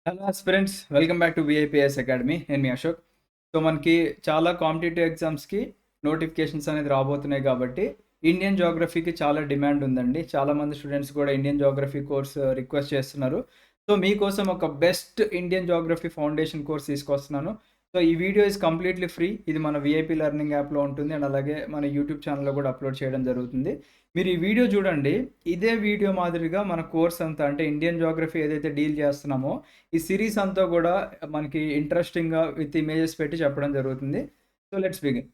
Hello aspirants, welcome back to VIPS academy. నేను మీ Ashok. So మనకి చాలా కాంపిటేటివ్ ఎగ్జామ్స్కి నోటిఫికేషన్స్ అనేది రాబోతున్నాయి కాబట్టి ఇండియన్ జోగ్రఫీకి చాలా డిమాండ్ ఉందండి. చాలామంది స్టూడెంట్స్ కూడా ఇండియన్ జోగ్రఫీ కోర్స్ రిక్వెస్ట్ చేస్తున్నారు. సో మీకోసం ఒక best Indian geography foundation course తీసుకొస్తున్నాను. సో ఈ వీడియో ఇస్ కంప్లీట్లీ ఫ్రీ. ఇది మన విఐపి లెర్నింగ్ యాప్లో ఉంటుంది అండ్ అలాగే మన యూట్యూబ్ ఛానల్లో కూడా అప్లోడ్ చేయడం జరుగుతుంది. మీరు ఈ వీడియో చూడండి. ఇదే వీడియో మాదిరిగా మన కోర్స్ అంతా, అంటే ఇండియన్ జోగ్రఫీ ఏదైతే డీల్ చేస్తున్నామో ఈ సిరీస్ అంతా కూడా మనకి ఇంట్రెస్టింగ్‌గా విత్ ఇమేజెస్ పెట్టి చెప్పడం జరుగుతుంది. So let's begin.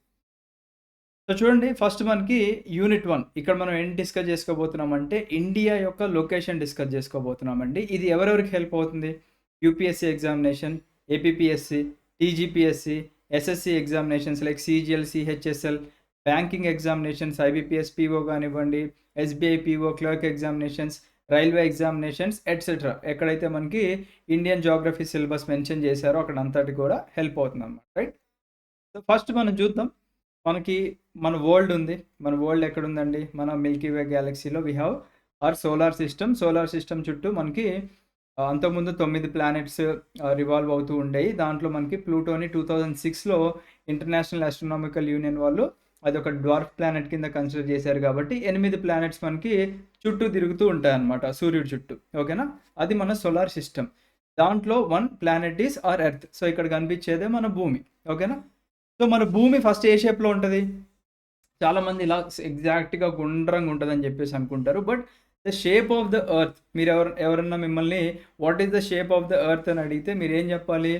సో చూడండి, ఫస్ట్ మనకి యూనిట్ 1 ఇక్కడ మనం ఏం డిస్కస్ చేసుకోబోతున్నామంటే ఇండియా యొక్క లొకేషన్ డిస్కస్ చేసుకోబోతున్నామండి. ఇది ఎవరెవరికి హెల్ప్ అవుతుంది? UPSC examination, APPSC, TGPSC, SSC examinations like CGL, CHSL, banking examinations, IBPS PO కానివ్వండి, SBI PO, clerk examinations, railway examinations etcetera. ఎక్కడైతే మనకి ఇండియన్ జియోగ్రఫీ సిలబస్ మెన్షన్ చేశారో అక్కడ అంతటి కూడా హెల్ప్ అవుతుందన్నమాట. రైట్. సో ఫస్ట్ మనం చూద్దాం. మనకి మన వరల్డ్ ఉంది. మన వరల్డ్ ఎక్కడుందండి? మన మిల్కీ వే గ్యాలక్సీలో we have our solar system. Solar system చుట్టూ మనకి అంతకుముందు 9 ప్లానెట్స్ రివాల్వ్ అవుతూ ఉండేవి. దాంట్లో మనకి ప్లూటోని 2006లో ఇంటర్నేషనల్ ఆస్ట్రోనామికల్ యూనియన్ వాళ్ళు అదొక డ్వార్ఫ్ ప్లానెట్ కింద కన్సిడర్ చేశారు కాబట్టి 8 ప్లానెట్స్ మనకి చుట్టూ తిరుగుతూ ఉంటాయన్నమాట సూర్యుడి చుట్టూ. ఓకేనా? అది మన సోలార్ సిస్టమ్. దాంట్లో 1 planet is our earth. So ఇక్కడ కనిపించేదే మన భూమి. ఓకేనా? సో మన భూమి ఫస్ట్ ఏ షేప్‌లో ఉంటది? చాలామంది ఇలా ఎగ్జాక్ట్‌గా గుండ్రంగా ఉంటదని చెప్పేసి అనుకుంటారు. But the shape of the earth, ఎవరన్నా మిమ్మల్ని what is the shape of the earth అని అడిగితే మీరేం చెప్పాలి?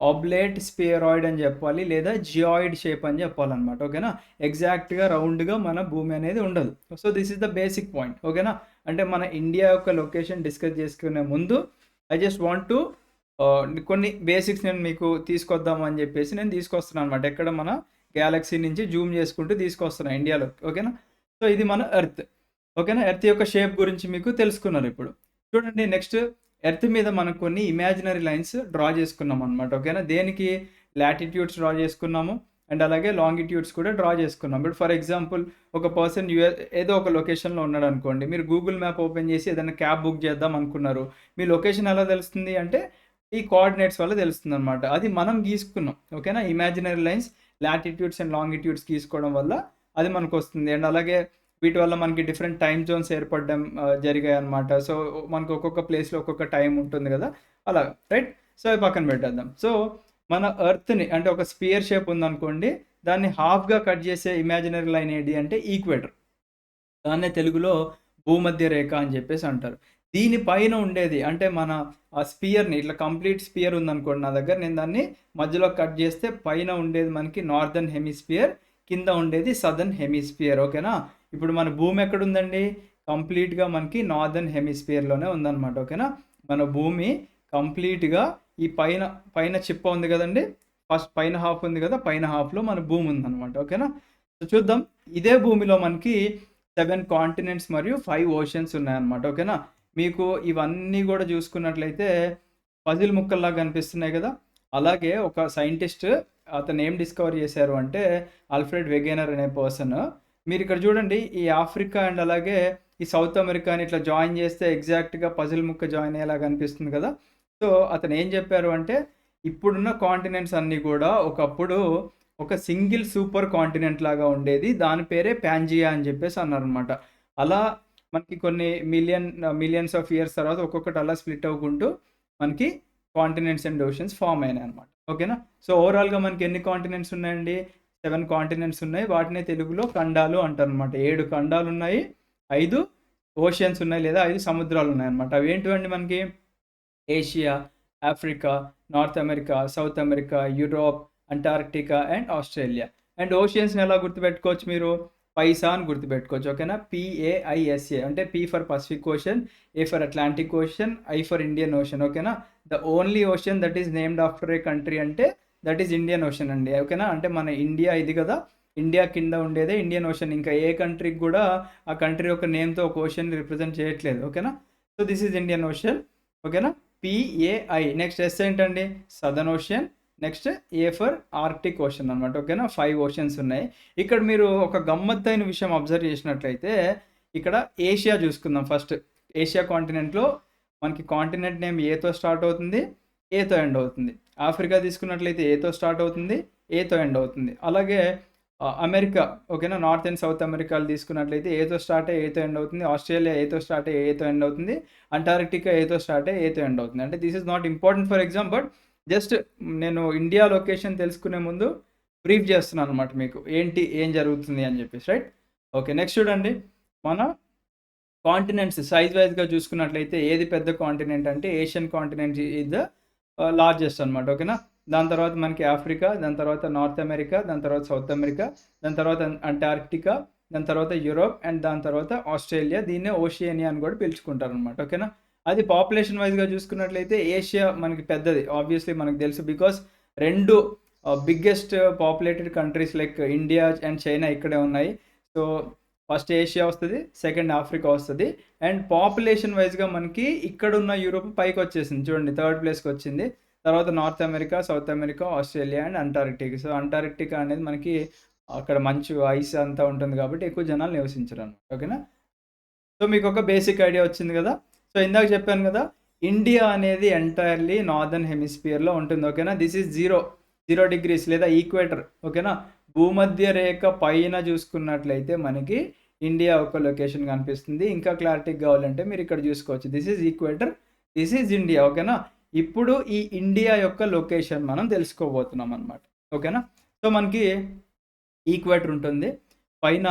ఆబ్లేట్ స్పియరాయిడ్ అని చెప్పాలి, లేదా జియాయిడ్ షేప్ అని చెప్పాలన్నమాట. ఓకేనా? ఎగ్జాక్ట్‌గా రౌండ్‌గా మన భూమి అనేది ఉండదు. So this is the basic point. ఓకేనా? అంటే మన ఇండియా యొక్క లొకేషన్ డిస్కస్ చేసుకునే ముందు ఐ జస్ట్ వాంట్ టు కొన్ని బేసిక్స్ నేను మీకు తీసుకొద్దాం అని చెప్పేసి నేను తీసుకొస్తున్నాను అనమాట. ఎక్కడ మన గ్యాలక్సీ నుంచి జూమ్ చేసుకుంటూ తీసుకొస్తున్నా ఇండియాలోకి. ఓకేనా? సో ఇది మన ఎర్త్. ఓకేనా? ఎర్త్ యొక్క షేప్ గురించి మీకు తెలుసుకున్నారు ఇప్పుడు. చూడండి, నెక్స్ట్ ఎర్త్ మీద మనం కొన్ని ఇమాజినరీ లైన్స్ డ్రా చేసుకున్నాం అనమాట. ఓకేనా? దేనికి? లాటిట్యూడ్స్ డ్రా చేసుకున్నాము అండ్ అలాగే లాంగిట్యూడ్స్ కూడా డ్రా చేసుకున్నాం. ఇప్పుడు ఫర్ ఎగ్జాంపుల్ ఒక పర్సన్ ఏదో ఒక లొకేషన్లో ఉన్నాడు అనుకోండి. మీరు గూగుల్ మ్యాప్ ఓపెన్ చేసి ఏదైనా క్యాబ్ బుక్ చేద్దాం అనుకున్నారు. మీ లొకేషన్ ఎలా తెలుస్తుంది అంటే ఈ కోఆర్డినేట్స్ వల్ల తెలుస్తుందనమాట. అది మనం గీసుకున్నాం. ఓకేనా? Imaginary lines latitudes and longitudes గీసుకోవడం వల్ల అది మనకొస్తుంది. అండ్ అలాగే వీటి వల్ల మనకి డిఫరెంట్ టైమ్ జోన్స్ ఏర్పడడం జరిగాయన్నమాట. సో మనకు ఒక్కొక్క ప్లేస్‌లో ఒక్కొక్క టైం ఉంటుంది కదా! అలా. రైట్. సో అవి పక్కన పెట్టేద్దాం. సో మన ఎర్త్‌ని, అంటే ఒక స్పియర్ షేప్ ఉందనుకోండి, దాన్ని హాఫ్‌గా కట్ చేసే ఇమాజినరీ లైన్ ఏది అంటే ఈక్వేటర్. దాన్నే తెలుగులో భూమధ్య రేఖ అని చెప్పేసి అంటారు. దీని పైన ఉండేది, అంటే మన ఆ స్పియర్‌ని ఇట్లా కంప్లీట్ స్పియర్ ఉందనుకోండి నా దగ్గర, నేను దాన్ని మధ్యలో కట్ చేస్తే పైన ఉండేది మనకి నార్దర్న్ హెమిస్ఫియర్, కింద ఉండేది సదర్న్ హెమిస్ఫియర్. ఓకేనా? ఇప్పుడు మన భూమి ఎక్కడుందండి? కంప్లీట్‌గా మనకి నార్దర్న్ హెమిస్ఫియర్‌లోనే ఉందన్నమాట. ఓకేనా? మన భూమి కంప్లీట్‌గా ఈ పైన పైన చిప్ప ఉంది కదండీ! ఫస్ట్ పైన హాఫ్ ఉంది కదా! పైన హాఫ్‌లో మన భూమి ఉందన్నమాట. ఓకేనా? సో చూద్దాం. ఇదే భూమిలో మనకి 7 కాంటినెంట్స్ మరియు 5 ఓషన్స్ ఉన్నాయన్నమాట. ఓకేనా? మీకు ఇవన్నీ గూడా జూసుకున్నట్లయితే పజిల్ ముక్కల్లాగా కనిపిస్తున్నాయి గదా! అలాగే ఒక సైంటిస్ట్ అతను ఏం డిస్కవర్ చేశారు అంటే ఆల్ఫ్రెడ్ వెగెనర్ అనే పర్సన్. మీరిక్కడ చూడండి, ఈ ఆఫ్రికా అండ్ అలాగే ఈ సౌత్ అమెరికాని ఇట్లా జాయిన్ చేస్తే ఎగ్జాక్ట్‌గా పజిల్ ముక్క జాయిన్ అయ్యేలాగా కనిపిస్తుంది గదా! సో అతను ఏం చెప్పారు అంటే ఇప్పుడున్న కాంటినెంట్స్ అన్నీ గూడా ఒకప్పుడు ఒక సింగిల్ సూపర్ కాంటినెంట్ లాగా ఉండేది. దాని పేరే పాంజియా అని జెప్పేసి అన్నారనమాట. అలా మనకి కొన్ని మిలియన్స్ ఆఫ్ ఇయర్స్ తర్వాత ఒక్కొక్కటి అలా స్ప్లిట్ అవ్వుకుంటూ మనకి కాంటినెంట్స్ అండ్ ఓషన్స్ ఫార్మ్ అయినాయన్నమాట. ఓకేనా? సో ఓవరాల్‌గా మనకి ఎన్ని కాంటినెంట్స్ ఉన్నాయండి? 7 కాంటినెంట్స్ ఉన్నాయి. వాటినే తెలుగులో ఖండాలు అంటారనమాట. 7 ఖండాలున్నాయి. 5 ఓషన్స్ ఉన్నాయి, లేదా 5 సముద్రాలున్నాయన్నమాట. అవేంటివండి మనకి? Asia, Africa, North America, South America, Europe, Antarctica and Australia. And ఓషియన్స్‌ని ఎలా గుర్తుపెట్టుకోవచ్చు మీరు? పైసా అని గుర్తుపెట్టుకోవచ్చు. ఓకేనా? పీఏఐఎస్ఏ అంటే P for Pacific Ocean, A for Atlantic Ocean, I for Indian Ocean. ఓకేనా? The only ocean that is named after a country అంటే దట్ ఈస్ ఇండియన్ ఓషన్ అండి. ఓకేనా? అంటే మన ఇండియా ఇది కదా! ఇండియా కింద ఉండేదే ఇండియన్ ఓషన్. ఇంకా ఏ కంట్రీకి గూడా ఆ కంట్రీ యొక్క నేమ్‌తో ఒక ఓషన్‌ని రిప్రజెంట్ చేయట్లేదు. ఓకేనా? So this is Indian Ocean. ఓకేనా? పిఏఐ. నెక్స్ట్ ఎస్ ఏంటండి? Southern ocean. Next A for Arctic ocean అనమాట. ఓకేనా? 5 ఓషన్స్ ఉన్నాయి. ఇక్కడ మీరు ఒక గమ్మత్తైన విషయం అబ్జర్వ్ చేసినట్లయితే ఇక్కడ ఏషియా చూసుకుందాం ఫస్ట్. ఏషియా కాంటినెంట్‌లో మనకి కాంటినెంట్ నేమ్ ఏతో స్టార్ట్ అవుతుంది. ఏతో ఎండ్ అవుతుంది. ఆఫ్రికా తీసుకున్నట్లయితే ఏతో స్టార్ట్ అవుతుంది, ఏతో ఎండ్ అవుతుంది. అలాగే అమెరికా ఓకేనా, నార్త్ అండ్ సౌత్ అమెరికాలు తీసుకున్నట్లయితే ఏతో స్టార్ట్ అయ్యి ఏతో ఎండ్ అవుతుంది. ఆస్ట్రేలియా ఏతో స్టార్ట్ అయ్యి ఏతో ఎండ్ అవుతుంది. అంటార్క్టికా ఏతో స్టార్ట్ అయ్యి ఏతో ఎండ్ అవుతుంది. అంటే this is not important for exam, but just నేను ఇండియా లొకేషన్ తెలుసుకునే ముందు బ్రీఫ్ చేస్తున్నాను అనమాట మీకు. ఏంటి, ఏం జరుగుతుంది అని చెప్పేసి, రైట్? ఓకే, నెక్స్ట్ చూడండి. మన కాంటినెంట్స్ సైజ్ వైజ్‌గా చూసుకున్నట్లయితే ఏది పెద్ద కాంటినెంట్ అంటే Asian continent is the largest అనమాట. ఓకేనా? దాని తర్వాత మనకి ఆఫ్రికా, దాని తర్వాత నార్త్ అమెరికా, దాని తర్వాత సౌత్ అమెరికా, దాని తర్వాత అంటార్క్టికా, దాని తర్వాత యూరోప్ అండ్ దాని తర్వాత ఆస్ట్రేలియా. దీన్నే ఓషియానియా అని కూడా పిలుచుకుంటారనమాట. ఓకేనా? అది పాపులేషన్ వైజ్‌గా చూసుకున్నట్లయితే ఏషియా మనకి పెద్దది. ఆబ్వియస్లీ మనకు తెలుసు. Because 2 biggest populated countries like India and China ఇక్కడే ఉన్నాయి. సో ఫస్ట్ ఏషియా వస్తది, సెకండ్ ఆఫ్రికా వస్తది. అండ్ పాపులేషన్ వైజ్‌గా మనకి ఇక్కడున్న యూరోప్ పైకొచ్చేసింది. చూడండి, థర్డ్ ప్లేస్‌కొచ్చింది. తర్వాత north America, South America, Australia and Antarctica. So Antarctica అనేది మనకి అక్కడ మంచు, ఐస్ అంతా ఉంటుంది కాబట్టి ఎక్కువ జనాలు నివసించరనమాట. ఓకేనా? సో మీకొక బేసిక్ ఐడియా వచ్చింది కదా! సో ఇందాక చెప్పాను కదా! ఇండియా అనేది ఎంటైర్‌లీ నార్దర్న్ హెమిస్ఫియర్‌లో ఉంటుంది. ఓకేనా? దిస్ ఈజ్ 0 డిగ్రీస్ లేదా ఈక్వేటర్. ఓకేనా? భూమధ్య రేఖ పైన చూసుకున్నట్లయితే మనకి ఇండియా ఒక లొకేషన్ కనిపిస్తుంది. ఇంకా క్లారిటీగా కావాలంటే మీరు ఇక్కడ చూసుకోవచ్చు. This is equator, this is India. ఓకేనా? ఇప్పుడు ఈ ఇండియా యొక్క లొకేషన్ మనం తెలుసుకోబోతున్నాం అనమాట. ఓకేనా? సో మనకి ఈక్వేటర్ ఉంటుంది. పైన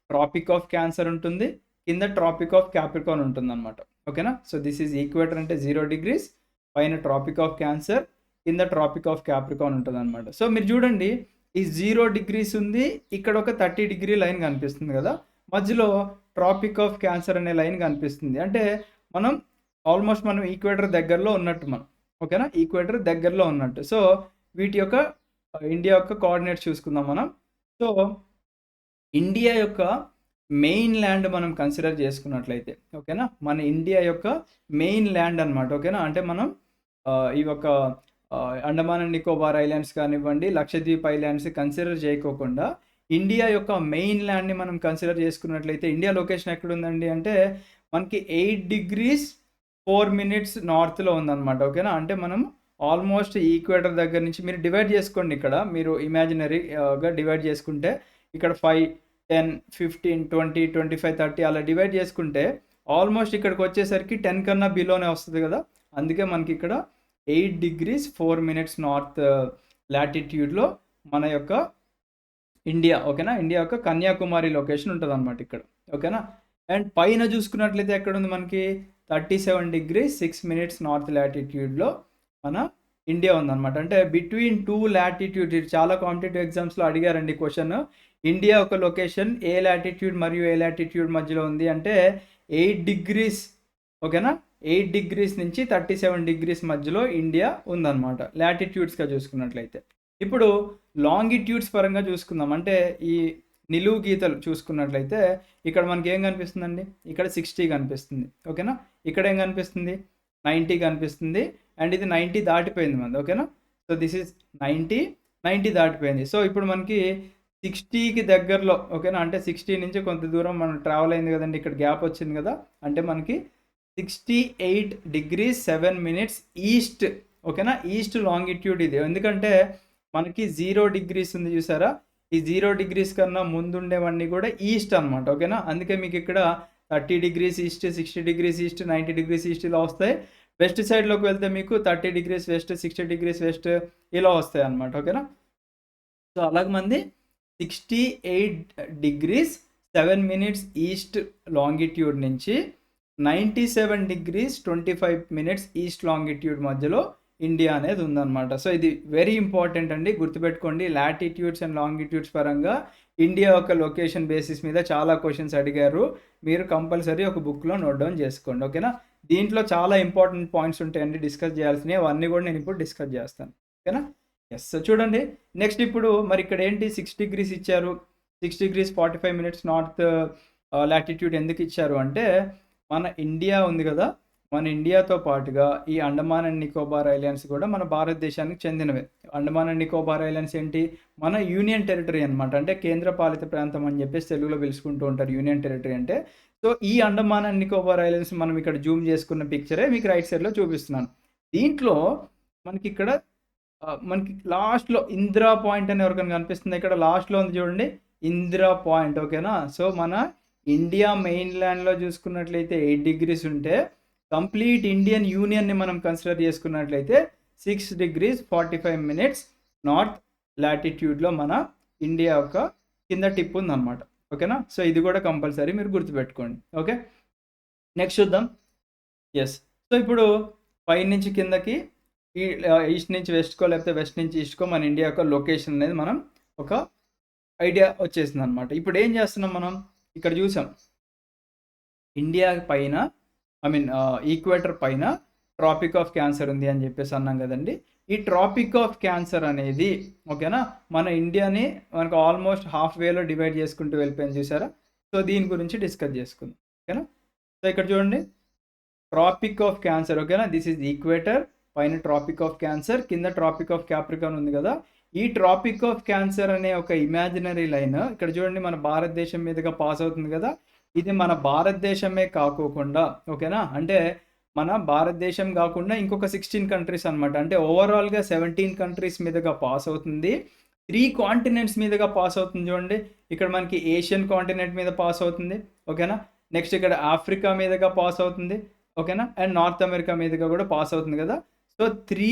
ట్రాపిక్ ఆఫ్ క్యాన్సర్ ఉంటుంది. కింద ట్రాపిక్ ఆఫ్ క్యాప్రికార్న్ ఉంటుందన్నమాట. ఓకేనా? సో దిస్ ఈజ్ ఈక్వేటర్ అంటే 0 డిగ్రీస్, పైన ట్రాపిక్ ఆఫ్ క్యాన్సర్, కింద ట్రాపిక్ ఆఫ్ క్యాప్రికార్న్ ఉంటుందన్నమాట. సో మీరు చూడండి, ఈ 0 డిగ్రీస్ ఉంది. ఇక్కడ ఒక 30 డిగ్రీ లైన్ కనిపిస్తుంది కదా! మధ్యలో ట్రాపిక్ ఆఫ్ క్యాన్సర్ అనే లైన్ కనిపిస్తుంది. అంటే మనం ఆల్మోస్ట్ మనం ఈక్వేటర్ దగ్గరలో ఉన్నట్టు మనం. ఓకేనా? ఈక్వేటర్ దగ్గరలో ఉన్నట్టు. సో వీటి యొక్క ఇండియా యొక్క కోఆర్డినేట్స్ చూసుకుందాం మనం. సో ఇండియా యొక్క మెయిన్ ల్యాండ్ మనం కన్సిడర్ చేసుకున్నట్లయితే, ఓకేనా? మన ఇండియా యొక్క మెయిన్ ల్యాండ్ అనమాట. ఓకేనా? అంటే మనం ఈ యొక్క అండమాన్ అండ్ నికోబార్ ఐలాండ్స్ కానివ్వండి, లక్షద్వీప్ ఐలాండ్స్ కన్సిడర్ చేయకోకుండా ఇండియా యొక్క మెయిన్ ల్యాండ్‌ని మనం కన్సిడర్ చేసుకున్నట్లయితే ఇండియా లొకేషన్ ఎక్కడుందండి అంటే మనకి 8 డిగ్రీస్ 4 మినిట్స్ నార్త్‌లో ఉందన్నమాట. ఓకేనా? అంటే మనం ఆల్మోస్ట్ ఈక్వేటర్ దగ్గర నుంచి మీరు డివైడ్ చేసుకోండి ఇక్కడ. మీరు ఇమాజినరీగా డివైడ్ చేసుకుంటే ఇక్కడ 5, 10, 15, 20, 25, 30 అలా డివైడ్ చేసుకుంటే ఆల్మోస్ట్ ఇక్కడికొచ్చేసరికి 10 కన్నా బిలోనే వస్తది కదా! అందుకే మనకి ఇక్కడ 8 డిగ్రీస్ 4 మినిట్స్ నార్త్ లాటిట్యూడ్‌లో మన యొక్క ఇండియా. ఓకేనా? ఇండియా యొక్క కన్యాకుమారి లొకేషన్ ఉంటదనమాట ఇక్కడ. ఓకేనా? అండ్ పైన చూసుకున్నట్లయితే ఎక్కడుంది మనకి 37 డిగ్రీస్ 6 మినిట్స్ నార్త్ లాటిట్యూడ్‌లో మన ఇండియా ఉందనమాట. అంటే బిట్వీన్ 2 లాటిట్యూడ్, ఇది చాలా కాంపిటేటివ్ ఎగ్జామ్స్‌లో అడిగారండి క్వెషన్. ఇండియా ఒక లొకేషన్ ఏ లాటిట్యూడ్ మరియు ఏ లాటిట్యూడ్ మధ్యలో ఉంది అంటే 8 డిగ్రీస్. ఓకేనా? 8 డిగ్రీస్ నుంచి 37 డిగ్రీస్ మధ్యలో ఇండియా ఉందనమాట లాటిట్యూడ్స్‌గా చూసుకున్నట్లయితే. ఇప్పుడు లాంగిట్యూడ్స్ పరంగా చూసుకుందాం. అంటే ఈ నిలువు గీతలు చూసుకున్నట్లయితే ఇక్కడ మనకి ఏం కనిపిస్తుందండి? ఇక్కడ 60 కనిపిస్తుంది. ఓకేనా? ఇక్కడ ఏం కనిపిస్తుంది? 90 కనిపిస్తుంది. అండ్ ఇది 90 దాటిపోయింది మనది. ఓకేనా? సో దిస్ ఈజ్ 90 దాటిపోయింది. సో ఇప్పుడు మనకి 60కి దగ్గరలో, ఓకేనా? అంటే 60 నుంచి కొంత దూరం మనం ట్రావెల్ అయింది కదండీ. ఇక్కడ గ్యాప్ వచ్చింది కదా! అంటే మనకి 68 డిగ్రీస్ 7 మినిట్స్ ఈస్ట్. ఓకేనా? ఈస్ట్ లాంగిట్యూడ్ ఇది. ఎందుకంటే మనకి 0 డిగ్రీస్ ఉంది చూసారా? ఈ 0 డిగ్రీస్ కన్నా ముందుండేవన్నీ కూడా ఈస్ట్ అనమాట. ఓకేనా? అందుకే మీకు ఇక్కడ 30 degrees east, 60 degrees east, 90 degrees east ఇలా వస్తాయి. వెస్ట్ సైడ్‌లోకి వెళ్తే మీకు 30 డిగ్రీస్ వెస్ట్, 60 డిగ్రీస్ వెస్ట్ ఇలా వస్తాయన్నమాట. ఓకేనా? సో అలాగ మంది 68 డిగ్రీస్ 7 మినిట్స్ ఈస్ట్ లాంగిట్యూడ్ నుంచి 97 డిగ్రీస్ 25 మినిట్స్ ఈస్ట్ లాంగిట్యూడ్ మధ్యలో ఇండియా అనేది ఉందన్నమాట. సో ఇది వెరీ ఇంపార్టెంట్ అండి. గుర్తుపెట్టుకోండి, లాటిట్యూడ్స్ అండ్ లాంగిట్యూడ్స్ పరంగా ఇండియా యొక్క లొకేషన్ బేసిస్ మీద చాలా క్వెషన్స్ అడిగారు. మీరు కంపల్సరీ ఒక బుక్‌లో నోట్ డౌన్ చేసుకోండి. ఓకేనా? దీంట్లో చాలా ఇంపార్టెంట్ పాయింట్స్ ఉంటాయండి డిస్కస్ చేయాల్సినవి. అవన్నీ కూడా నేను ఇప్పుడు డిస్కస్ చేస్తాను. ఓకేనా? యెస్. చూడండి, నెక్స్ట్ ఇప్పుడు మరి ఇక్కడ ఏంటి 6 డిగ్రీస్ ఇచ్చారు. 6 డిగ్రీస్ 45 మినిట్స్ నార్త్ లాటిట్యూడ్ ఎందుకు ఇచ్చారు అంటే మన ఇండియా ఉంది కదా! మన ఇండియాతో పాటుగా ఈ అండమాన్ అండ్ నికోబార్ ఐలాండ్స్ కూడా మన భారతదేశానికి చెందినవే. అండమాన్ అండ్ నికోబార్ ఐలాండ్స్ ఏంటి? మన యూనియన్ టెరిటరీ అనమాట. అంటే కేంద్ర పాలిత ప్రాంతం అని చెప్పేసి తెలుగులో పిలుచుకుంటూ ఉంటారు యూనియన్ టెరిటరీ అంటే. సో ఈ అండమాన్ అండ్ నికోబార్ ఐలాండ్స్ మనం ఇక్కడ జూమ్ చేసుకున్న పిక్చరే మీకు రైట్ సైడ్‌లో చూపిస్తున్నాను. దీంట్లో మనకి ఇక్కడ మనకి లాస్ట్‌లో ఇందిరా పాయింట్ అని ఎవరికైనా కనిపిస్తుందా? ఇక్కడ లాస్ట్‌లో ఉంది చూడండి. ఇందిరా పాయింట్ ఓకేనా? సో, మన ఇండియా మెయిన్‌ల్యాండ్‌లో చూసుకున్నట్లయితే 8 డిగ్రీస్ ఉంటే, కంప్లీట్ ఇండియన్ యూనియన్‌ని మనం కన్సిడర్ చేసుకున్నట్లయితే 6 డిగ్రీస్ 45 మినిట్స్ నార్త్ లాటిట్యూడ్‌లో మన ఇండియా యొక్క కింద టిప్ ఉందన్నమాట. ఓకేనా? సో, ఇది కూడా కంపల్సరీ మీరు గుర్తుపెట్టుకోండి. ఓకే. నెక్స్ట్ చూద్దాం. యెస్. సో, ఇప్పుడు పైనుంచి కిందకి ఈస్ట్ నుంచి వెస్ట్‌కో లేకపోతే వెస్ట్ నుంచి ఈస్ట్‌కో మన ఇండియా యొక్క లొకేషన్ అనేది మనం ఒక ఐడియా వచ్చేసిందనమాట. ఇప్పుడు ఏం చేస్తున్నాం మనం? ఇక్కడ చూసాం. ఇండియా పైన ఈక్వేటర్ పైన ట్రాపిక్ ఆఫ్ క్యాన్సర్ ఉంది అని చెప్పేసి అన్నాం కదండీ! ఈ ట్రాపిక్ ఆఫ్ క్యాన్సర్ అనేది ఓకేనా? మన ఇండియాని మనకు ఆల్మోస్ట్ హాఫ్ వేలో డివైడ్ చేసుకుంటూ వెళ్ళిపోయింది చూసారా? సో, దీని గురించి డిస్కస్ చేసుకుందాం. ఓకేనా? సో, ఇక్కడ చూడండి. ట్రాపిక్ ఆఫ్ క్యాన్సర్ ఓకేనా? దిస్ ఈజ్ ఈక్వేటర్, పైన ట్రాపిక్ ఆఫ్ క్యాన్సర్, కింద ట్రాపిక్ ఆఫ్ క్యాప్రికాన్ ఉంది కదా! ఈ ట్రాపిక్ ఆఫ్ క్యాన్సర్ అనే ఒక ఇమాజినరీ లైన్ ఇక్కడ చూడండి మన భారతదేశం మీదుగా పాస్ అవుతుంది కదా! ఇది మన భారతదేశమే కాకోకుండా ఓకేనా? అంటే మన భారతదేశం కాకుండా ఇంకొక 16 కంట్రీస్ అనమాట. అంటే ఓవరాల్‌గా 17 కంట్రీస్ మీదుగా పాస్ అవుతుంది. 3 కాంటినెంట్స్ మీదుగా పాస్ అవుతుంది చూడండి. ఇక్కడ మనకి ఏషియన్ కాంటినెంట్ మీద పాస్ అవుతుంది. ఓకేనా? నెక్స్ట్ ఇక్కడ ఆఫ్రికా మీదుగా పాస్ అవుతుంది. ఓకేనా? అండ్ నార్త్ అమెరికా మీదుగా కూడా పాస్ అవుతుంది కదా! సో, 3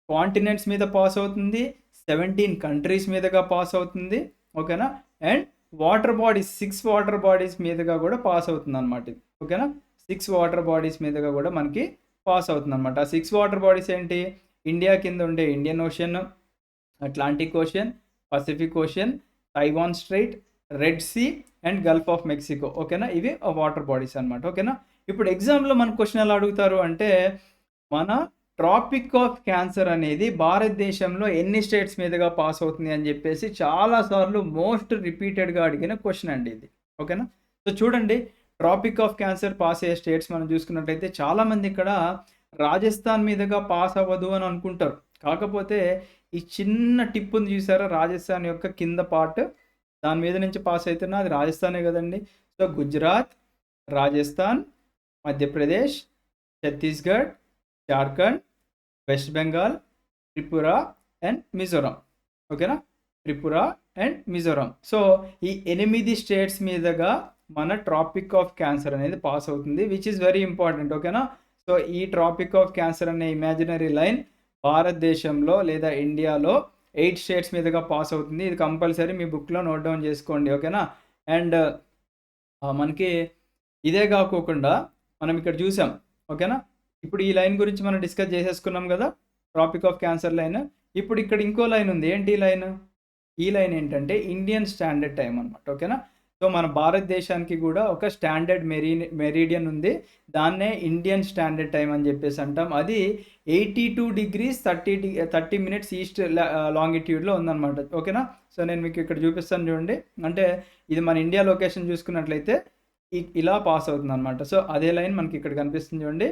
కాంటినెంట్స్ మీద పాస్ అవుతుంది. 17 కంట్రీస్ మీదుగా పాస్ అవుతుంది. ఓకేనా? And water bodies 6 water bodies మీదుగా కూడా పాస్ అవుతుందన్నమాట ఇది. ఓకేనా? 6 వాటర్ బాడీస్ మీదుగా కూడా మనకి పాస్ అవుతుందన్నమాట. ఆ 6 వాటర్ బాడీస్ ఏంటి? ఇండియా కింద ఉండే Indian Ocean, Atlantic Ocean, Pacific Ocean, Taiwan Strait, Red Sea and Gulf of Mexico. ఓకేనా? ఇవి వాటర్ బాడీస్ అన్నమాట. ఓకేనా? ఇప్పుడు ఎగ్జామ్‌లో మన క్వెషన్ ఎలా అడుగుతారు అంటే, మన ట్రాపిక్ ఆఫ్ క్యాన్సర్ అనేది భారతదేశంలో ఎన్ని స్టేట్స్ మీదుగా పాస్ అవుతుంది అని చెప్పేసి చాలా సార్లు మోస్ట్ రిపీటెడ్‌గా అడిగిన క్వెషన్ అండి ఇది. ఓకేనా? సో, చూడండి ట్రాపిక్ ఆఫ్ క్యాన్సర్ పాస్ అయ్యే స్టేట్స్ మనం చూసుకున్నట్లయితే చాలామంది ఇక్కడ రాజస్థాన్ మీదుగా పాస్ అవ్వదు అని అనుకుంటారు. కాకపోతే ఈ చిన్న టిప్ ఉంది చూసారా? రాజస్థాన్ యొక్క కింద పార్ట్ దాని మీద నుంచి పాస్ అయితున్నా అది రాజస్థానే కదండీ! So, Gujarat, Rajasthan, Madhya Pradesh, Chhattisgarh, Jharkhand, west Bengal, Tripura and Mizoram. ఓకేనా? త్రిపుర అండ్ మిజోరాం. సో, ఈ 8 స్టేట్స్ మీదుగా మన ట్రాపిక్ ఆఫ్ క్యాన్సర్ అనేది పాస్ అవుతుంది. Which is very important. ఓకేనా? సో, ఈ ట్రాపిక్ ఆఫ్ క్యాన్సర్ అనే ఇమాజినరీ లైన్ భారతదేశంలో లేదా ఇండియాలో 8 స్టేట్స్ మీదుగా పాస్ అవుతుంది. ఇది కంపల్సరీ మీ బుక్‌లో నోట్ డౌన్ చేసుకోండి. ఓకేనా? అండ్ మనకి ఇదే కాకోకుండా మనం ఇక్కడ చూసాం. ఓకేనా? ఇప్పుడు ఈ లైన్ గురించి మనం డిస్కస్ చేసేసుకున్నాం కదా! Tropic of Cancer line. ఇప్పుడు ఇక్కడ ఇంకో లైన్ ఉంది. ఏంటి ఈ లైన్? ఈ లైన్ ఏంటంటే ఇండియన్ స్టాండర్డ్ టైమ్ అనమాట. ఓకేనా? సో, మన భారతదేశానికి కూడా ఒక స్టాండర్డ్ మెరీడియన్ ఉంది. దాన్నే ఇండియన్ స్టాండర్డ్ టైమ్ అని చెప్పేసి అంటాం. అది 82 డిగ్రీస్ 30 మినిట్స్ ఈస్ట్ లాంగిట్యూడ్‌లో ఉందన్నమాట. ఓకేనా? సో, నేను మీకు ఇక్కడ చూపిస్తాను చూడండి. అంటే ఇది మన ఇండియా లొకేషన్ చూసుకున్నట్లయితే ఇలా పాస్ అవుతుందన్నమాట. సో, అదే లైన్ మనకి ఇక్కడ కనిపిస్తుంది చూడండి.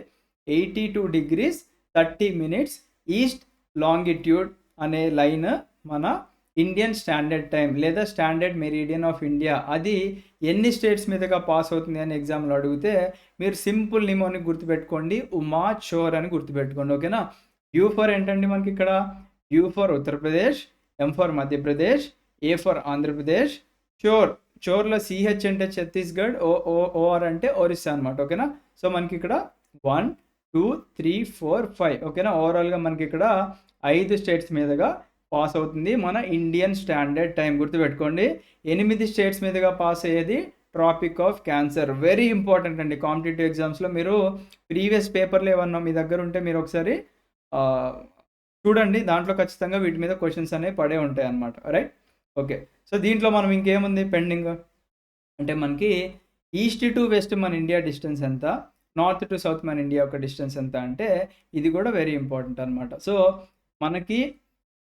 82 డిగ్రీస్ 30 మినిట్స్ ఈస్ట్ లాంగిట్యూడ్ అనే లైన్ మన ఇండియన్ స్టాండర్డ్ టైమ్ లేదా స్టాండర్డ్ మెరీడియన్ ఆఫ్ ఇండియా. అది ఎన్ని స్టేట్స్ మీదుగా పాస్ అవుతుంది అని ఎగ్జామ్‌లో అడిగితే మీరు సింపుల్ నిమోని గుర్తుపెట్టుకోండి. ఉమా చోర్ అని గుర్తుపెట్టుకోండి. ఓకేనా? యూ ఫర్ ఏంటండి మనకి ఇక్కడ? U for Uttar Pradesh, M for Madhya Pradesh, A for Andhra Pradesh, చోర్ చోర్‌లో సీహెచ్ అంటే ఛత్తీస్‌గఢ్, ఓఆర్ అంటే ఒరిస్సా అనమాట. ఓకేనా? సో, మనకి ఇక్కడ 1, 2, 3, 4, 5 ఓకేనా? ఓవరాల్‌గా మనకి ఇక్కడ 5 స్టేట్స్ మీదుగా పాస్ అవుతుంది మన ఇండియన్ స్టాండర్డ్ టైమ్. గుర్తుపెట్టుకోండి. 8 స్టేట్స్ మీదుగా పాస్ అయ్యేది Tropic of Cancer. Very important అండి కాంపిటీటివ్ ఎగ్జామ్స్‌లో. మీరు ప్రీవియస్ పేపర్‌లు ఏమన్నా మీ దగ్గర ఉంటే మీరు ఒకసారి ఆహ్, చూడండి. దాంట్లో ఖచ్చితంగా వీటి మీద క్వెషన్స్ అనేవి పడే ఉంటాయన్నమాట. రైట్? ఓకే. సో, దీంట్లో మనం ఇంకేముంది పెండింగ్? అంటే మనకి ఈస్ట్ టు వెస్ట్ మన ఇండియా డిస్టెన్స్ ఎంత? నార్త్ టు సౌత్ మన ఇండియా యొక్క డిస్టెన్స్ ఎంత అంటే ఇది కూడా వెరీ ఇంపార్టెంట్ అనమాట. సో, మనకి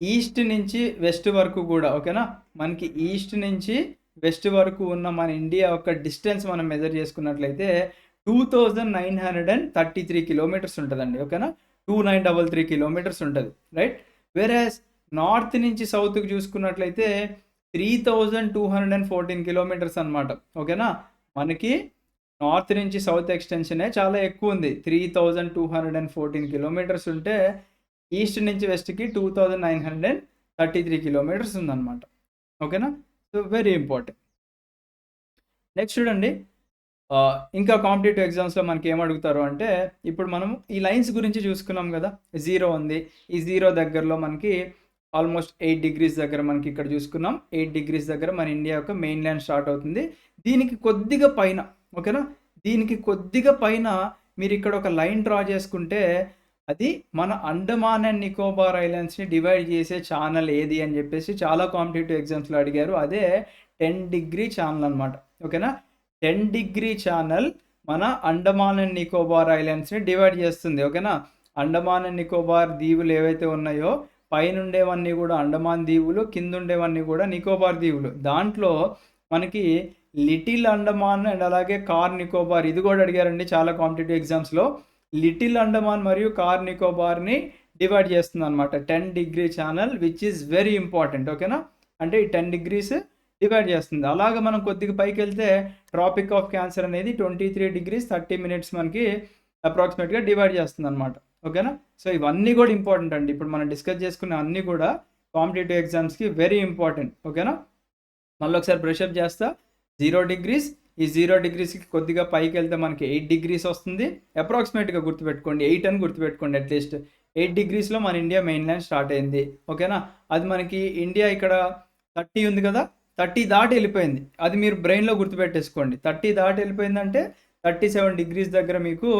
ఈస్ట్ నుంచి వెస్ట్ వరకు కూడా ఓకేనా? మనకి ఈస్ట్ నుంచి వెస్ట్ వరకు ఉన్న మన ఇండియా యొక్క డిస్టెన్స్ మనం మెజర్ చేసుకున్నట్లయితే 2933 కిలోమీటర్స్ ఉంటదండి. ఓకేనా? 2933 కిలోమీటర్స్ ఉంటది. రైట్? వేరాస్ నార్త్ నుంచి సౌత్‌కి చూసుకున్నట్లయితే 3214 కిలోమీటర్స్ అనమాట. ఓకేనా? మనకి నార్త్ నుంచి సౌత్ ఎక్స్‌టెన్షనే చాలా ఎక్కువుంది. 3214 కిలోమీటర్స్ ఉంటే ఈస్ట్ నుంచి వెస్ట్కి 2933 కిలోమీటర్స్ ఉందన్నమాట. ఓకేనా? So very important. నెక్స్ట్ చూడండి, ఇంకా కాంపిటేటివ్ ఎగ్జామ్స్లో మనకి ఏమడుగుతారు అంటే, ఇప్పుడు మనం ఈ లైన్స్ గురించి చూసుకున్నాం కదా. జీరో ఉంది, ఈ జీరో దగ్గరలో మనకి ఆల్మోస్ట్ 8 డిగ్రీస్ దగ్గర మనకి ఇక్కడ చూసుకున్నాం. 8 డిగ్రీస్ దగ్గర మన ఇండియా యొక్క మెయిన్ ల్యాండ్ స్టార్ట్ అవుతుంది. దీనికి కొద్దిగా పైన, ఓకేనా, దీనికి కొద్దిగా పైన మీరు ఇక్కడ ఒక లైన్ డ్రా చేసుకుంటే అది మన అండమాన్ అండ్ నికోబార్ ఐలాండ్స్ని డివైడ్ చేసే ఛానల్ ఏది అని చెప్పేసి చాలా కాంపిటేటివ్ ఎగ్జామ్స్లో అడిగారు. అదే 10 డిగ్రీ ఛానల్ అనమాట. ఓకేనా? 10 డిగ్రీ ఛానల్ మన అండమాన్ అండ్ నికోబార్ ఐలాండ్స్ని డివైడ్ చేస్తుంది. ఓకేనా? అండమాన్ అండ్ నికోబార్ దీవులు ఏవైతే ఉన్నాయో పైన ఉండేవన్నీ కూడా అండమాన్ దీవులు, కింద ఉండేవన్నీ కూడా నికోబార్ దీవులు. దాంట్లో మనకి లిటిల్ అండమాన్ అండ్ అలాగే కార్ నికోబార్ ఇది కూడా అడిగారండి చాలా కాంపిటేటివ్ ఎగ్జామ్స్లో. లిటిల్ అండమాన్ మరియు కార్ నికోబార్ని డివైడ్ చేస్తుంది అనమాట 10 degree channel, which is very important. ఓకేనా? అంటే ఈ 10 డిగ్రీస్ డివైడ్ చేస్తుంది. అలాగే మనం కొద్దిగా పైకి వెళ్తే ట్రాపిక్ ఆఫ్ క్యాన్సర్ అనేది 23 డిగ్రీస్ 30 మినిట్స్ మనకి అప్రాక్సిమేట్గా డివైడ్ చేస్తుంది అనమాట. ఓకేనా? సో ఇవన్నీ కూడా ఇంపార్టెంట్ అండి. ఇప్పుడు మనం డిస్కస్ చేసుకునే అన్నీ కూడా కాంపిటేటివ్ ఎగ్జామ్స్కి వెరీ ఇంపార్టెంట్. ఓకేనా? మళ్ళీ ఒకసారి బ్రషప్ చేస్తా. 0 డిగ్రీస్, ఈ 0 డిగ్రీస్కి కొద్దిగా పైకి వెళ్తే మనకి 8 డిగ్రీస్ వస్తుంది. అప్రాక్సిమేట్గా గుర్తుపెట్టుకోండి, 8 అని గుర్తుపెట్టుకోండి అట్లీస్ట్. 8 డిగ్రీస్లో మన ఇండియా మెయిన్ ల్యాండ్ స్టార్ట్ అయింది. ఓకేనా? అది మనకి ఇండియా ఇక్కడ 30 ఉంది కదా, 30 దాటి వెళ్ళిపోయింది. అది మీరు బ్రెయిన్లో గుర్తుపెట్టేసుకోండి. 30 దాటి వెళ్ళిపోయిందంటే 37 డిగ్రీస్ దగ్గర మీకు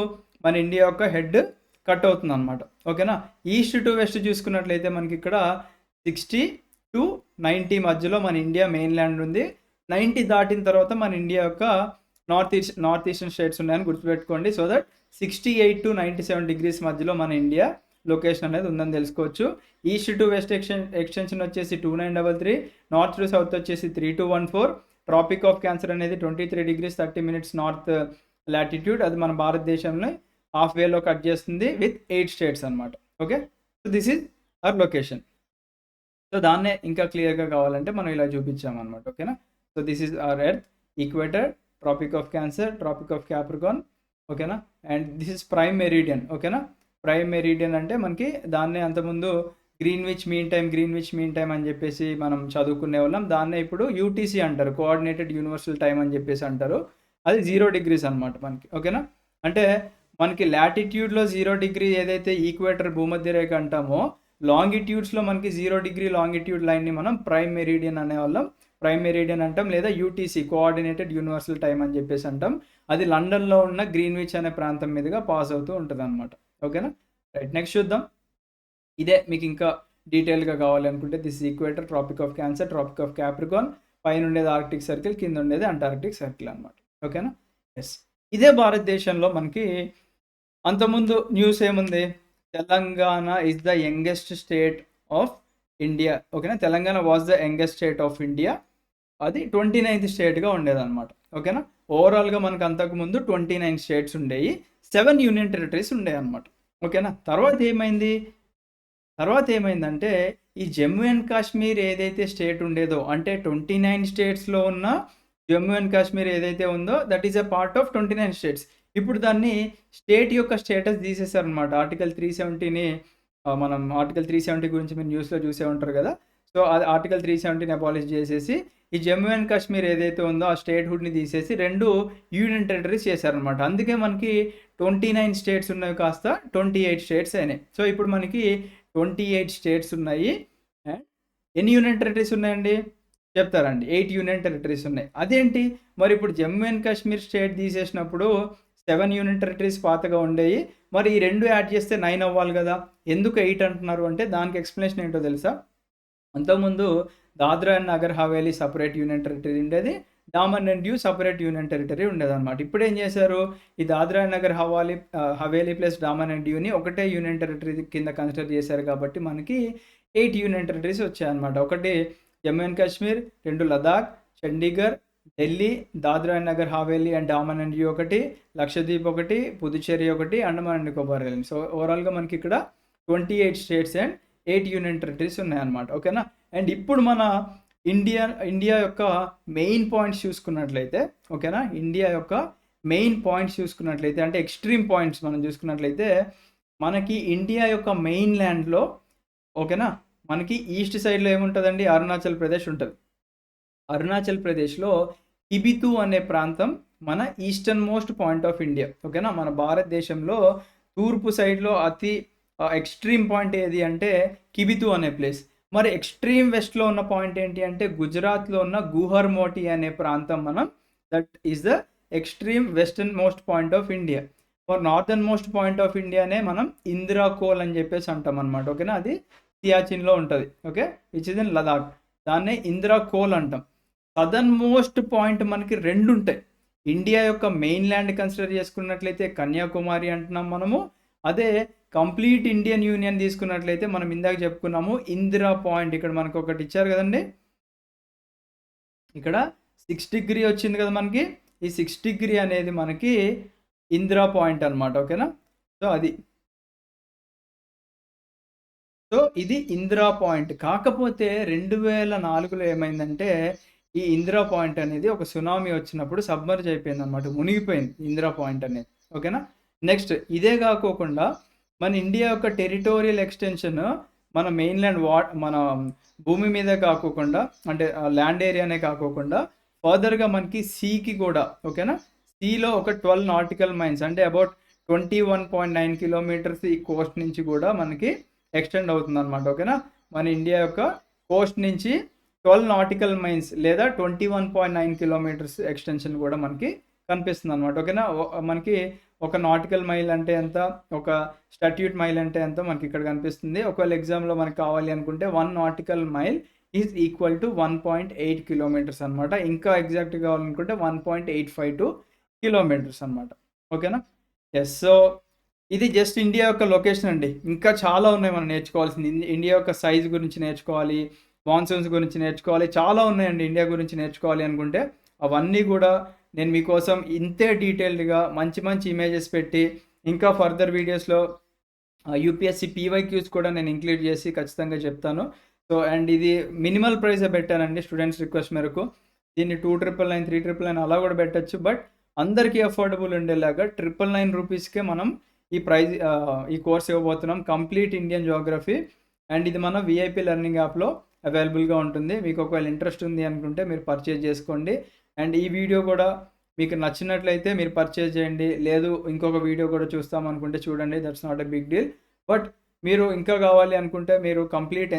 మన ఇండియా యొక్క హెడ్ కట్ అవుతుంది అనమాట. ఓకేనా? ఈస్ట్ టు వెస్ట్ చూసుకున్నట్లయితే మనకి ఇక్కడ 60 to 90 మధ్యలో మన ఇండియా మెయిన్ ల్యాండ్ ఉంది. 90 దాటిన తర్వాత మన ఇండియా యొక్క నార్త్ ఈస్టర్న్ స్టేట్స్ ఉన్నాయని గుర్తుపెట్టుకోండి. సో దట్ 68 to 97 డిగ్రీస్ మధ్యలో మన ఇండియా లొకేషన్ అనేది ఉందని తెలుసుకోవచ్చు. ఈస్ట్ టు వెస్ట్ ఎక్స్టెన్షన్ వచ్చేసి 2933, నార్త్ టు సౌత్ వచ్చేసి 3214. ట్రాపిక్ ఆఫ్ క్యాన్సర్ అనేది 23 డిగ్రీస్ 30 మినిట్స్ నార్త్ లాటిట్యూడ్, అది మన భారతదేశంలో హాఫ్ వేలో కట్ చేస్తుంది విత్ 8 స్టేట్స్ అనమాట. Okay? So this is our location. సో దాన్నే ఇంకా క్లియర్గా కావాలంటే మనం ఇలా చూపించామన్నమాట. ఓకేనా? So this is our earth, equator, trophic of cancer, trophic of capricorn. ఓకేనా? And this is prime meridian. ఓకేనా? ప్రైమ్ మెరీడియన్ అంటే మనకి దాన్నే అంతకుముందు గ్రీన్విచ్ మీన్ టైం అని చెప్పేసి మనం చదువుకునే వాళ్ళం. దాన్నే ఇప్పుడు యూటీసీ అంటారు, కోఆర్డినేటెడ్ యూనివర్సల్ టైం అని చెప్పేసి అంటారు. అది 0 డిగ్రీస్ అనమాట మనకి. ఓకేనా? అంటే మనకి లాటిట్యూడ్లో 0 డిగ్రీ ఏదైతే ఈక్వేటర్ భూమధ్య రేఖ అంటామో, లాంగిట్యూడ్స్లో మనకి 0 డిగ్రీ లాంగిట్యూడ్ లైన్ని మనం ప్రైమ్ మెరీడియన్ అనేవాళ్ళం. ప్రైమ్ మెరీడియన్ అంటాం, లేదా యూటీసీ కోఆర్డినేటెడ్ యూనివర్సల్ టైం అని చెప్పేసి అంటాం. అది లండన్లో ఉన్న గ్రీన్విచ్ అనే ప్రాంతం మీదుగా పాస్ అవుతూ ఉంటుంది అనమాట. ఓకేనా? రైట్, నెక్స్ట్ చూద్దాం. ఇదే మీకు ఇంకా డీటెయిల్గా కావాలి అనుకుంటే this equator, trophic of cancer, trophic of Capricorn, పైన ఉండేది ఆర్క్టిక్ సర్కిల్, కింద ఉండేది అంటార్క్టిక్ సర్కిల్ అనమాట. ఓకేనా? ఎస్, ఇదే భారతదేశంలో మనకి అంతకుముందు న్యూస్ ఏముంది, Telangana is the youngest state of India. ఓకేనా? Telangana was the youngest state of India. అది 29th స్టేట్గా ఉండేదన్నమాట. ఓకేనా? ఓవరాల్గా మనకు అంతకుముందు 29 స్టేట్స్ ఉండేవి, 7 యూనియన్ టెరిటరీస్ ఉండేవి అనమాట. ఓకేనా? తర్వాత ఏమైందంటే ఈ జమ్మూ అండ్ కాశ్మీర్ ఏదైతే స్టేట్ ఉండేదో, అంటే 29 స్టేట్స్లో ఉన్న జమ్మూ అండ్ కాశ్మీర్ ఏదైతే ఉందో that is a part of 29 states. ఇప్పుడు దాన్ని స్టేట్ యొక్క స్టేటస్ తీసేశారనమాట. ఆర్టికల్ 370ని మనం ఆర్టికల్ 370 గురించి మీరు న్యూస్లో చూసే ఉంటారు కదా. సో అది ఆర్టికల్ 370ని అబాలిష్ చేసేసి ఈ జమ్మూ అండ్ కాశ్మీర్ ఏదైతే ఉందో ఆ స్టేట్హుడ్ని తీసేసి 2 యూనియన్ టెరిటరీస్ చేశారనమాట. అందుకే మనకి 29 స్టేట్స్ ఉన్నవి కాస్త 28 స్టేట్స్ అయినాయి. సో ఇప్పుడు మనకి 28 స్టేట్స్ ఉన్నాయి. అండ్ ఎన్ని యూనియన్ టెరిటరీస్ ఉన్నాయండి చెప్తారండి? 8 యూనియన్ టెరిటరీస్ ఉన్నాయి. అదేంటి మరి ఇప్పుడు జమ్మూ అండ్ కాశ్మీర్ స్టేట్ తీసేసినప్పుడు 7 యూనియన్ టెరిటరీస్ పాతగా ఉండేవి, మరి ఈ 2 యాడ్ చేస్తే 9 అవ్వాలి కదా, ఎందుకు 8 అంటున్నారు అంటే దానికి ఎక్స్ప్లెనేషన్ ఏంటో తెలుసా? అంతకుముందు Dadra and Nagar Haveli separate union territory ఉండేది, Daman and Diu separate union territory ఉండేదన్నమాట. ఇప్పుడు ఏం చేశారు, ఈ Dadra and Nagar Haveli plus Daman and డ్యూని ఒకటే యూనియన్ టెరిటరీ కింద కన్సిడర్ చేశారు కాబట్టి మనకి 8 యూనియన్ టెరిటరీస్ వచ్చాయన్నమాట. ఒకటి Jammu and Kashmir, 2 Ladakh, Chandigarh, Delhi, Dadra and Nagar Haveli and Daman and Diu ఒకటి, లక్షద్వీప్ ఒకటి, పుదుచ్చేరి ఒకటి, Andaman and Nicobar islands. So ఓవరాల్గా మనకి ఇక్కడ 28 స్టేట్స్ అండ్ 8 యూనియన్ టెరిటరీస్ ఉన్నాయన్నమాట. ఓకేనా? అండ్ ఇప్పుడు మన ఇండియా యొక్క మెయిన్ పాయింట్స్ చూసుకున్నట్లయితే, ఓకేనా, ఇండియా యొక్క మెయిన్ పాయింట్స్ చూసుకున్నట్లయితే అంటే ఎక్స్ట్రీమ్ పాయింట్స్ మనం చూసుకున్నట్లయితే మనకి ఇండియా యొక్క మెయిన్ ల్యాండ్‌లో ఓకేనా? మనకి ఈస్ట్ సైడ్‌లో ఏముంటదండి? అరుణాచల్ ప్రదేశ్ ఉంటది. అరుణాచల్ ప్రదేశ్‌లో కిబితు అనే ప్రాంతం మన eastern most point of India. ఓకేనా? మన భారతదేశంలో తూర్పు సైడ్‌లో అతి ఎక్స్‌ట్రీమ్ పాయింట్ ఏది అంటే కిబితు అనే ప్లేస్. మరి ఎక్స్‌ట్రీమ్ వెస్ట్‌లో ఉన్న పాయింట్ ఏంటి అంటే గుజరాత్‌లో ఉన్న గుహర్ మోటి అనే ప్రాంతం that is the extreme western most point of India. For northern most point of ఇండియానే మనం ఇందిరా కోల్ అని చెప్పేసి అంటామనమాట. ఓకేనా? అది సియాచిన్‌లో ఉంటది. Okay. Which is in Ladakh. దాన్నే ఇందిరా కోల్ అంటాం. సదర్న్ మోస్ట్ పాయింట్ మనకి 2 ఉంటాయి. ఇండియా యొక్క మెయిన్ ల్యాండ్ కన్సిడర్ చేసుకున్నట్లయితే కన్యాకుమారి అంటున్నాం మనము. అదే కంప్లీట్ ఇండియన్ యూనియన్ తీసుకున్నట్లయితే మనం ఇందాక చెప్పుకున్నాము ఇందిరా పాయింట్. ఇక్కడ మనకు ఒకటి ఇచ్చారు కదండీ! ఇక్కడ 6 డిగ్రీ వచ్చింది కదా మనకి. ఈ 6 డిగ్రీ అనేది మనకి ఇందిరా పాయింట్ అన్నమాట. ఓకేనా? సో, అది. సో, ఇది ఇందిరా పాయింట్. కాకపోతే 2004లో ఏమైందంటే, ఈ ఇందిరా పాయింట్ అనేది ఒక సునామీ వచ్చినప్పుడు సబ్మర్జ్ అయిపోయిందనమాట. మునిగిపోయింది ఇందిరా పాయింట్ అనేది. ఓకేనా? నెక్స్ట్ ఇదే గాకోకుండా మన ఇండియా యొక్క టెరిటోరియల్ ఎక్స్‌టెన్షన్ మన మెయిన్‌లాండ్ మన భూమి మీదే కాకోకుండా అంటే ల్యాండ్ ఏరియానే కాకోకుండా ఫర్దర్‌గా మనకి సీకి గూడా ఓకేనా? సీలో ఒక 12 నాటికల్ మైల్స్ అంటే అబౌట్ 21.9 కిలోమీటర్స్ ఈ కోస్ట్ నుంచి గూడా మనకి ఎక్స్టెండ్ అవుతుందన్నమాట. ఓకేనా? మన ఇండియా యొక్క కోస్ట్ నుంచి 12 నాటికల్ మైల్స్ లేదా 21.9 కిలోమీటర్స్ ఎక్స్టెన్షన్ కూడా మనకి కనిపిస్తుందన్నమాట. ఓకేనా? మనకి ఒక నాటికల్ మైల్ అంటే ఎంత? ఒక స్టాట్యూట్ మైల్ అంటే ఎంత? మనకి ఇక్కడ కనిపిస్తుంది. ఒకవేళ ఎగ్జామ్‌లో మనకు కావాలి అనుకుంటే 1 nautical mile is equal to 1.8 kilometres అనమాట. ఇంకా ఎగ్జాక్ట్‌గా కావాలనుకుంటే 1.852 కిలోమీటర్స్ అనమాట. ఓకేనా? యెస్. సో, ఇది జస్ట్ ఇండియా యొక్క లొకేషన్ అండి. ఇంకా చాలా ఉన్నాయి మనం నేర్చుకోవాల్సింది. ఇండియా యొక్క సైజ్ గురించి నేర్చుకోవాలి. మాన్సూన్స్ గురించి నేర్చుకోవాలి. చాలా ఉన్నాయండి ఇండియా గురించి నేర్చుకోవాలి అనుకుంటే. అవన్నీ గూడా నేను మీకోసం ఇంతే డీటెయిల్డ్‌గా మంచి మంచి ఇమేజెస్ పెట్టి ఇంకా ఫర్దర్ వీడియోస్‌లో యూపీఎస్‌సి పీవైక్యూస్ కూడా నేను ఇంక్లూడ్ చేసి ఖచ్చితంగా చెప్తాను. సో, అండ్ ఇది మినిమల్ ప్రైజే పెట్టానండి స్టూడెంట్స్ రిక్వెస్ట్ మేరకు. దీన్ని 2,999, 3,999 అలా కూడా పెట్టొచ్చు. బట్ అందరికీ అఫోర్డబుల్ ఉండేలాగా 999 రూపీస్‌కే మనం ఈ కోర్స్ ఇవ్వబోతున్నాం. కంప్లీట్ ఇండియన్ జియోగ్రఫీ అండ్ ఇది మన వీఐపీ లెర్నింగ్ యాప్‌లో అవైలబుల్‌గా ఉంటుంది. మీకు ఒకవేళ ఇంట్రెస్ట్ ఉంది అనుకుంటే మీరు పర్చేజ్ చేసుకోండి. అండ్ ఈ వీడియో కూడా మీకు నచ్చినట్లయితే మీరు పర్చేజ్ చేయండి. లేదు ఇంకొక వీడియో కూడా చూస్తామనుకుంటే చూడండి. That's not a big deal. But మీరు ఇంకా కావాలి అనుకుంటే మీరు కంప్లీట్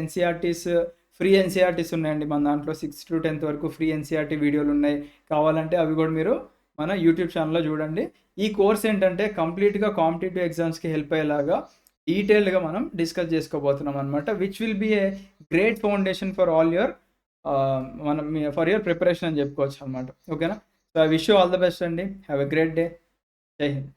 ఫ్రీ ఎన్‌సీఈఆర్‌టీస్ ఉన్నాయండి మన దాంట్లో 6-10th వరకు ఫ్రీ ఎన్‌సీఈఆర్‌టీ వీడియోలున్నాయి. కావాలంటే అవి కూడా మీరు మన యూట్యూబ్ ఛానల్‌లో చూడండి. ఈ కోర్స్ ఏంటంటే కంప్లీట్‌గా కాంపిటీటివ్ ఎగ్జామ్స్‌కి హెల్ప్ అయ్యేలాగా డీటెయిల్డ్‌గా మనం డిస్కస్ చేసుకోబోతున్నాం అనమాట. Which will be a great foundation for all your for your preparation అని చెప్పుకోవచ్చు అనమాట. ఓకేనా? So, I wish you all the best అండి. Have a great day. జై హింద్.